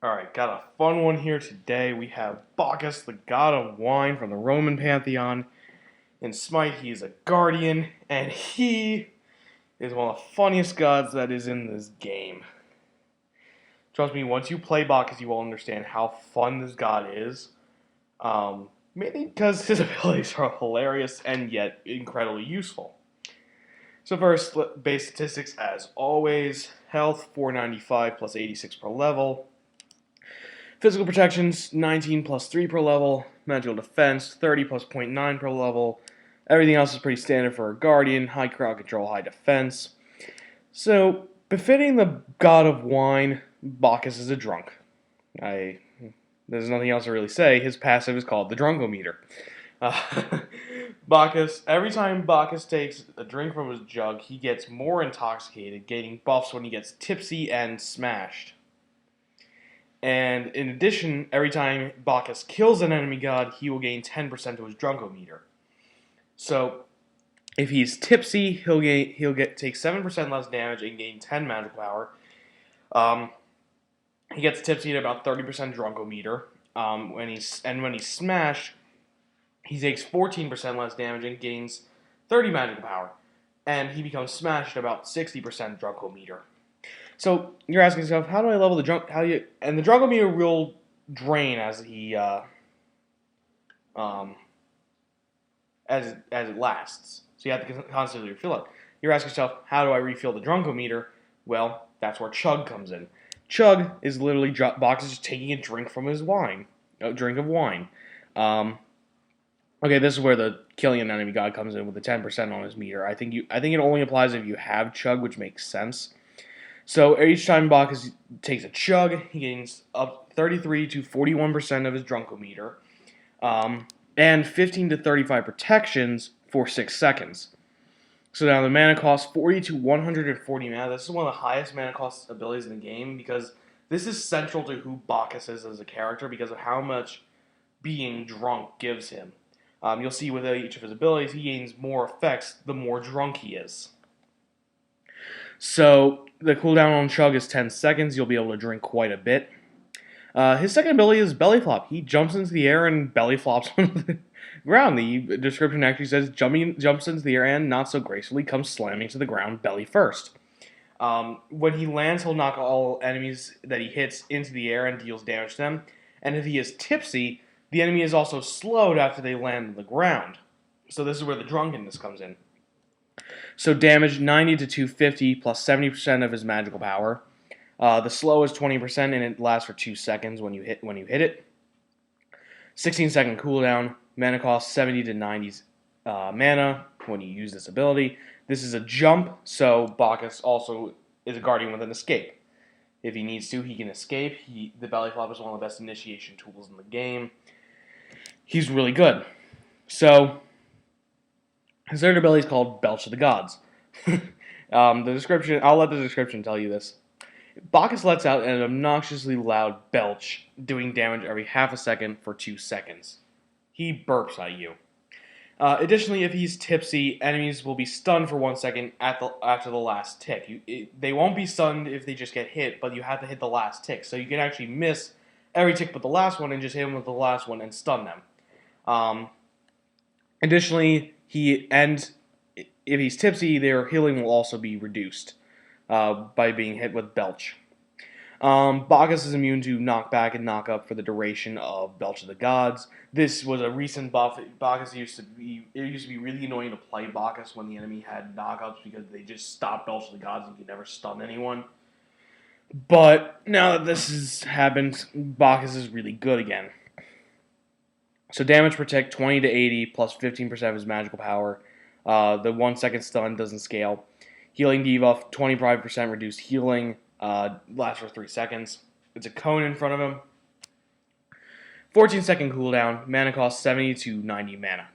Alright, got a fun one here today. We have Bacchus, the god of wine from the Roman pantheon. In Smite, he is a guardian, and he is one of the funniest gods that is in this game. Trust me, once you play Bacchus, you will understand how fun this god is. Mainly because his abilities are hilarious and yet incredibly useful. So first, base statistics as always. Health, 495 plus 86 per level. Physical protections, 19 plus 3 per level. Magical defense, 30 plus 0.9 per level. Everything else is pretty standard for a guardian. High crowd control, high defense. So, befitting the god of wine, Bacchus is a drunk. There's nothing else to really say. His passive is called the Drunkometer. Uh, Bacchus, every time Bacchus takes a drink from his jug, he gets more intoxicated, gaining buffs when he gets tipsy and smashed. And in addition, every time Bacchus kills an enemy god, he will gain 10% to his Drunkometer. So, if he's tipsy, he'll take 7% less damage and gain 10 magical power. He gets tipsy at about 30% Drunkometer. When he's smashed, he takes 14% less damage and gains 30 magical power. And he becomes smashed at about 60% Drunkometer. So you're asking yourself, how do I level the drunk? And the Drunkometer will drain as as it lasts. So you have to constantly refill it. You're asking yourself, how do I refill the Drunkometer? Well, that's where Chug comes in. Chug is literally Bacchus just taking a drink from his wine, a drink of wine. Okay, this is where the killing an enemy god comes in with the 10% on his meter. I think it only applies if you have Chug, which makes sense. So each time Bacchus takes a chug, he gains up 33 to 41% of his Drunkometer, and 15 to 35 protections for 6 seconds. So now the mana cost 40 to 140 mana. This is one of the highest mana cost abilities in the game because this is central to who Bacchus is as a character because of how much being drunk gives him. You'll see with each of his abilities, he gains more effects the more drunk he is. So the cooldown on Chug is 10 seconds. You'll be able to drink quite a bit. His second ability is Belly Flop. He jumps into the air and belly flops on the ground. The description actually says jumps into the air and, not so gracefully, comes slamming to the ground belly first. When he lands, he'll knock all enemies that he hits into the air and deals damage to them. And if he is tipsy, the enemy is also slowed after they land on the ground. So this is where the drunkenness comes in. So damage 90 to 250 plus 70% of his magical power. The slow is 20% and it lasts for 2 seconds when you hit it. 16-second cooldown. Mana cost 70 to 90 mana when you use this ability. This is a jump, so Bacchus also is a guardian with an escape. If he needs to, he can escape. The belly flop is one of the best initiation tools in the game. He's really good. So his third ability is called Belch of the Gods. The description, I'll let the description tell you this. Bacchus lets out an obnoxiously loud belch, doing damage every half a second for 2 seconds. He burps at you. Additionally, if he's tipsy, enemies will be stunned for 1 second after the last tick. They won't be stunned if they just get hit, but you have to hit the last tick. So you can actually miss every tick but the last one and just hit them with the last one and stun them. Additionally, if he's tipsy, their healing will also be reduced by being hit with Belch. Bacchus is immune to knockback and knockup for the duration of Belch of the Gods. This was a recent buff. It used to be really annoying to play Bacchus when the enemy had knockups because they just stopped Belch of the Gods and you could never stun anyone. But now that this has happened, Bacchus is really good again. So damage protect 20 to 80 plus 15% of his magical power. The 1 second stun doesn't scale. Healing debuff, 25% reduced healing, lasts for 3 seconds. It's a cone in front of him. 14-second cooldown, mana cost 70 to 90 mana.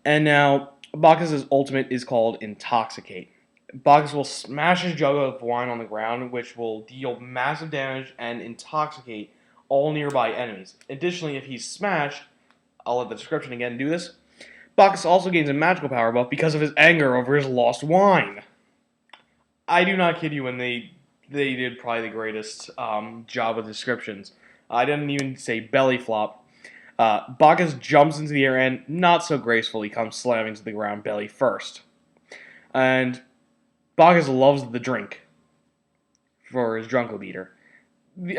And now, Bacchus' ultimate is called Intoxicate. Bacchus will smash his jug of wine on the ground, which will deal massive damage and intoxicate all nearby enemies. Additionally, if he's smashed, I'll let the description again do this. Bacchus also gains a magical power buff because of his anger over his lost wine. I do not kid you when they they did probably the greatest job with descriptions. I didn't even say belly flop. Bacchus jumps into the air and, not so gracefully, comes slamming to the ground belly first. And Bacchus loves the drink for his Drunko beater.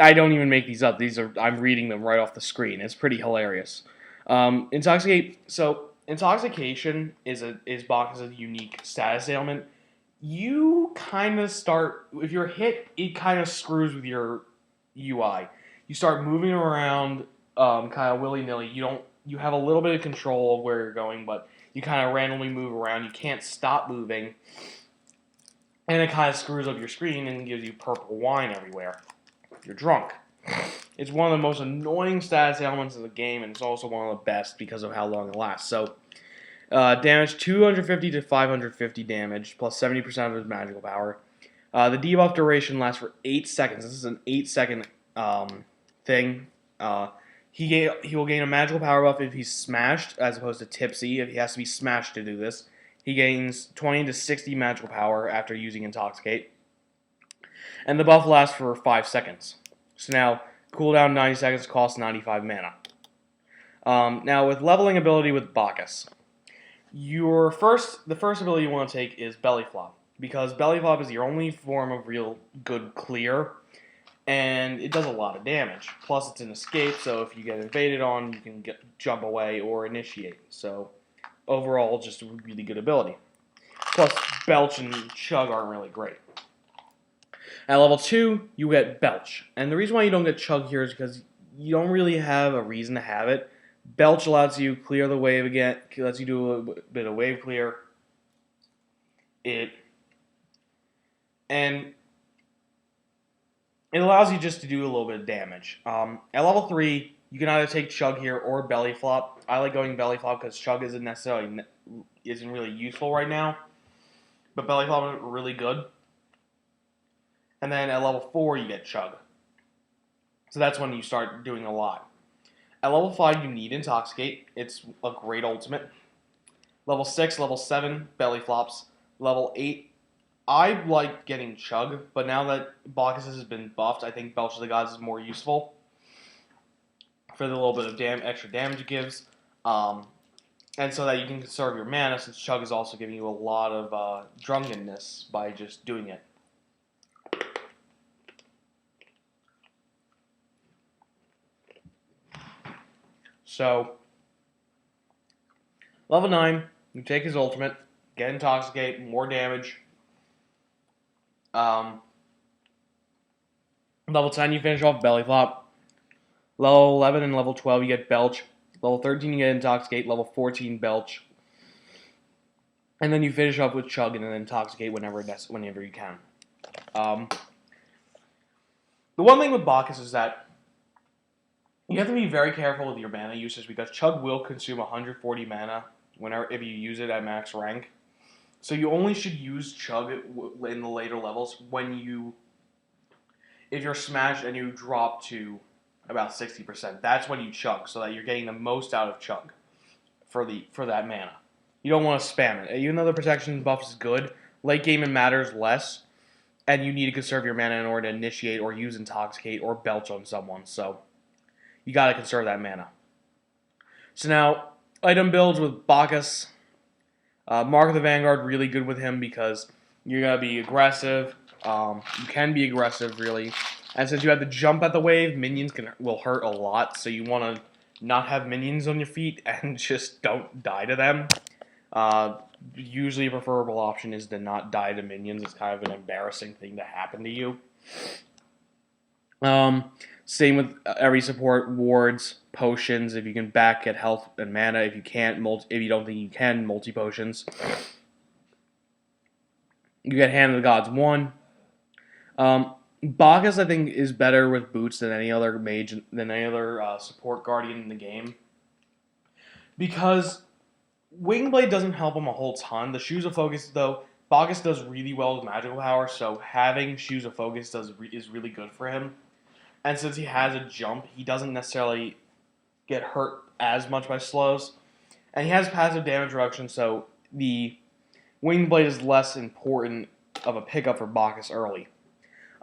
I don't even make these up. I'm reading them right off the screen. It's pretty hilarious. Intoxicate. So intoxication is Bacchus' unique status ailment. You kind of start, if you're hit, it kind of screws with your UI. You start moving around kind of willy nilly. You have a little bit of control of where you're going, but you kind of randomly move around. You can't stop moving, and it kind of screws up your screen and gives you purple wine everywhere. You're drunk. It's one of the most annoying status ailments in the game, and it's also one of the best because of how long it lasts. So, damage 250 to 550 damage, plus 70% of his magical power. The debuff duration lasts for 8 seconds. This is an 8-second thing. He will gain a magical power buff if he's smashed, as opposed to tipsy. If he has to be smashed to do this, he gains 20 to 60 magical power after using Intoxicate. And the buff lasts for 5 seconds. So now, cooldown 90 seconds, costs 95 mana. Now, with leveling ability with Bacchus, the first ability you want to take is Belly Flop, because Belly Flop is your only form of real good clear, and it does a lot of damage. Plus, it's an escape, so if you get invaded on, you can jump away or initiate. So, overall, just a really good ability. Plus, Belch and Chug aren't really great. At level 2, you get Belch. And the reason why you don't get Chug here is because you don't really have a reason to have it. Belch allows you to clear the wave again, lets you do a bit of wave clear. And it allows you just to do a little bit of damage. At level 3, you can either take Chug here or Belly Flop. I like going Belly Flop because Chug isn't really useful right now. But Belly Flop is really good. And then at level 4, you get Chug. So that's when you start doing a lot. At level 5, you need Intoxicate. It's a great ultimate. Level 6, level 7, Belly Flops. Level 8, I like getting Chug, but now that Bacchus has been buffed, I think Belch of the Gods is more useful for the little bit of extra damage it gives. And so that you can conserve your mana, since Chug is also giving you a lot of drunkenness by just doing it. So, level 9, you take his ultimate, get Intoxicate, more damage. Level 10, you finish off Belly Flop. Level 11 and level 12, you get Belch. Level 13, you get Intoxicate. Level 14, Belch. And then you finish up with Chug and then Intoxicate whenever you can. The one thing with Bacchus is that you have to be very careful with your mana usage because Chug will consume 140 mana if you use it at max rank. So you only should use Chug in the later levels if you're smashed and you drop to about 60%. That's when you Chug, so that you're getting the most out of Chug for that mana. You don't want to spam it. Even though the protection buff is good, late game it matters less, and you need to conserve your mana in order to initiate or use Intoxicate or Belch on someone. So you got to conserve that mana. So now, item builds with Bacchus. Mark of the Vanguard, really good with him because you're going to be aggressive. You can be aggressive, really. And since you have to jump at the wave, minions will hurt a lot. So you want to not have minions on your feet and just don't die to them. Usually a preferable option is to not die to minions. It's kind of an embarrassing thing to happen to you. Same with every support, wards, potions. If you can back, get health and mana. If you can't, if you don't think you can, multi potions. You get Hand of the Gods 1. Bacchus, I think, is better with boots than any other mage, than any other support guardian in the game, because Wingblade doesn't help him a whole ton. The Shoes of Focus, though, Bacchus does really well with magical power, so having Shoes of Focus is really good for him. And since he has a jump, he doesn't necessarily get hurt as much by slows. And he has passive damage reduction, so the Wingblade is less important of a pickup for Bacchus early.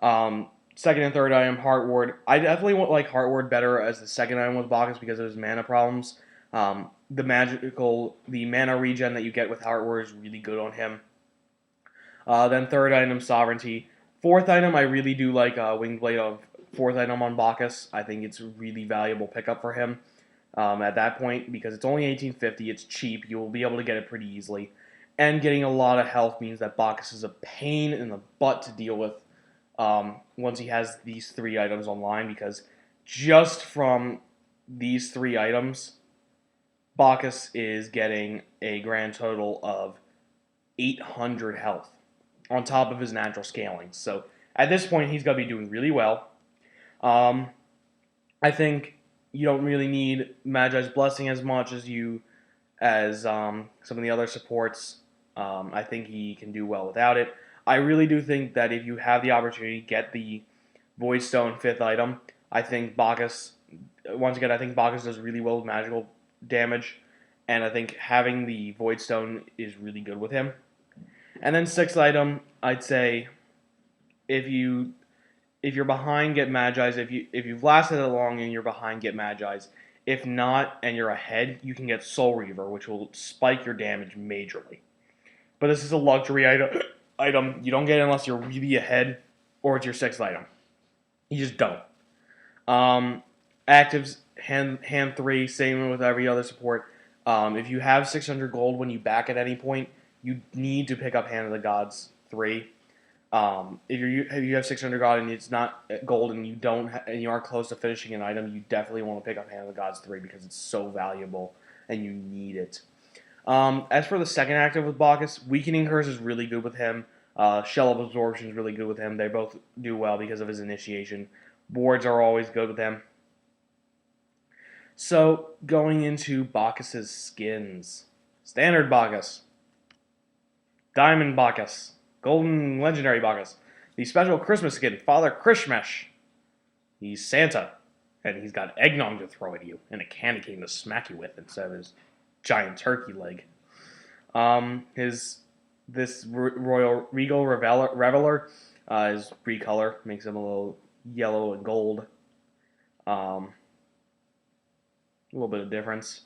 Second and third item, Heart Ward. I definitely like Heart Ward better as the second item with Bacchus because of his mana problems. The mana regen that you get with Heart Ward is really good on him. Then third item, Sovereignty. Fourth item, I really do like Winged Blade of fourth item on Bacchus. I think it's a really valuable pickup for him at that point because it's only 1850. It's cheap. You will be able to get it pretty easily. And getting a lot of health means that Bacchus is a pain in the butt to deal with once he has these three items online because just from these three items, Bacchus is getting a grand total of 800 health on top of his natural scaling. So at this point, he's going to be doing really well. I think you don't really need Magi's Blessing as much as some of the other supports. I think he can do well without it. I really do think that if you have the opportunity, get the Void Stone fifth item. I think Bacchus, once again, I think Bacchus does really well with magical damage, and I think having the Void Stone is really good with him. And then sixth item, I'd say if you're behind, get Magi's. If you've lasted it long and you're behind, get Magi's. If not, and you're ahead, you can get Soul Reaver, which will spike your damage majorly. But this is a luxury item. You don't get it unless you're really ahead or it's your sixth item. You just don't. Actives, hand 3, same with every other support. If you have 600 gold when you back at any point, you need to pick up Hand of the Gods 3. If you have 600 gold and it's not gold and you aren't close to finishing an item, you definitely want to pick up Hand of the Gods 3 because it's so valuable and you need it. As for the second active with Bacchus, Weakening Curse is really good with him. Shell of Absorption is really good with him. They both do well because of his initiation. Boards are always good with him. So, going into Bacchus's skins. Standard Bacchus. Diamond Bacchus. Golden Legendary Bacchus. The special Christmas skin, Father Krishmesh. He's Santa. And he's got eggnog to throw at you. And a candy cane to smack you with instead of his giant turkey leg. This Royal Regal Reveler is recolor. Makes him a little yellow and gold. A little bit of difference.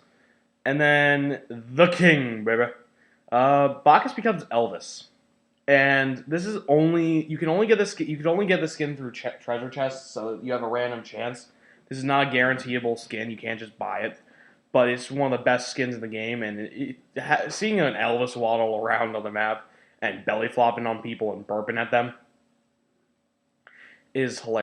And then the King, baby. Bacchus becomes Elvis, and this is you can only get the skin through treasure chests, so you have a random chance. This is not a guaranteeable skin; you can't just buy it, but it's one of the best skins in the game. And seeing an Elvis waddle around on the map and belly flopping on people and burping at them is hilarious.